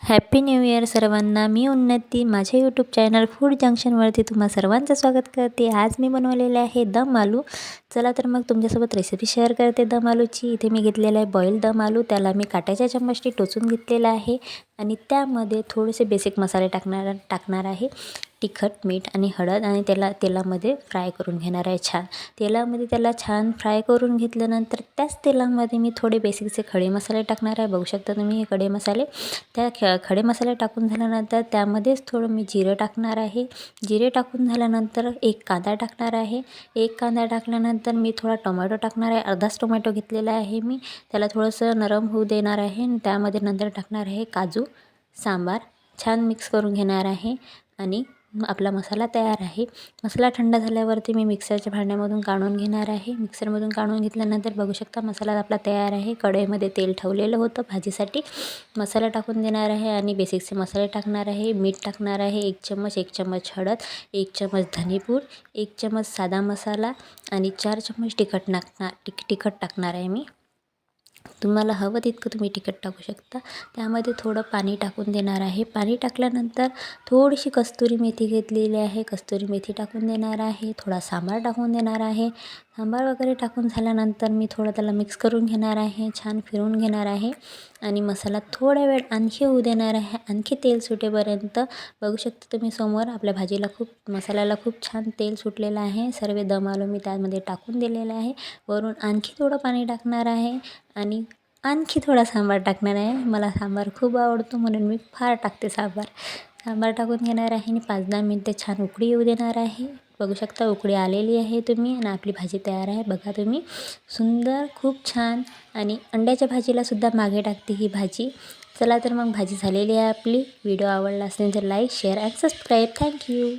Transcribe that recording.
Happy new year सर्वांना। मी उन्नती माझ्या यूट्यूब चॅनल फूड जंक्शनवरती तुम्हा सर्वांचं स्वागत करते। आज मी बनवलेले आहे दम आलू। चला तर मग तुमच्यासोबत रेसिपी शेअर करते दम आलूची। इथे मी घेतलेला आहे बॉईल दम आलू। त्याला मी काट्याच्या चम्मचने टोचून घेतलेला आहे आणि त्यामध्ये थोडेसे बेसिक मसाले टाकणार आहे। तिखट, मीठ आणि हळद आणि त्याला तेलामध्ये फ्राय करून घेणार आहे छान। तेलामध्ये त्याला छान फ्राय करून घेतल्यानंतर त्याच तेलामध्ये मी थोडे बेसिकचे खडे मसाले टाकणार आहे। बघू शकता तुम्ही हे खडे मसाले। त्या खडे मसाले टाकून झाल्यानंतर त्यामध्येच थोडं मी जिरं टाकणार आहे। जिरे टाकून झाल्यानंतर एक कांदा टाकणार आहे। एक कांदा टाकल्यानंतर मी थोडा टोमॅटो टाकणार आहे। अर्धाच टोमॅटो घेतलेला आहे मी। त्याला थोडंसं नरम होऊ देणार आहे आणि त्यामध्ये नंतर टाकणार आहे काजू, सांबार। छान मिक्स करून घेणार आहे आणि आपला मसाला तयार आहे। मसाला थंड झाल्यावरती मी मिक्सरच्या भांड्यामधून काढून घेणार आहे। मिक्सरमधून काढून घेतल्यानंतर बघू शकता मसाला आपला तयार आहे। कढईमध्ये तेल ठेवलेलं होतं भाजीसाठी। मसाला टाकून देणार आहे आणि बेसिकचे मसाले टाकणार आहे। मीठ टाकणार आहे 1 चम्मच, 1 चम्मच हळद, 1 चम्मच धनेपूड, 1 चम्मच साधा मसाला आणि 4 चम्मच तिखट टाकणार आहे मी। तुम्हाला हवं तितकं तुम्ही तिखट टाकू शकता। त्यामध्ये थोडं पाणी टाकून देणार आहे। पाणी टाकल्यानंतर थोडीशी कस्तुरी मेथी घेतलेली आहे। कस्तुरी मेथी टाकून देणार आहे। थोडा सांबार टाकून देणार आहे। सांबार वगैरे टाकून झाल्यानंतर मी थोडं त्याला मिक्स करून घेणार आहे। छान फिरवून घेणार आहे आणि मसाला थोडा वेळ आणखी होऊ देणार आहे। आणखी तेल सुटेपर्यंत बघू शकता तुम्ही समोर आपल्या भाजीला मसाल्याला खूप छान तेल सुटलेलं आहे। सर्व दम आलू मी त्यामध्ये टाकून दिलेलं आहे। वरून आणखी थोडं पाणी टाकणार आहे आणि आणखी थोडा सांबार टाकणार आहे। मला सांबार खूप आवडतो म्हणून मी फार टाकते सांबार। सांबार टाकून घेणार आहे आणि 5-10 मिनिटे छान उकळी येऊ देणार आहे। बघू शकता उकळी आलेली आहे तुम्ही आणि आपली भाजी तयार आहे। बघा तुम्ही सुंदर खूप छान आणि अंड्याच्या भाजीला सुद्धा मागे टाकते ही भाजी। चला तर मग भाजी झालेली आहे आपली। व्हिडिओ आवडला असेल तर लाईक, शेअर आणि सबस्क्राईब। थँक्यू।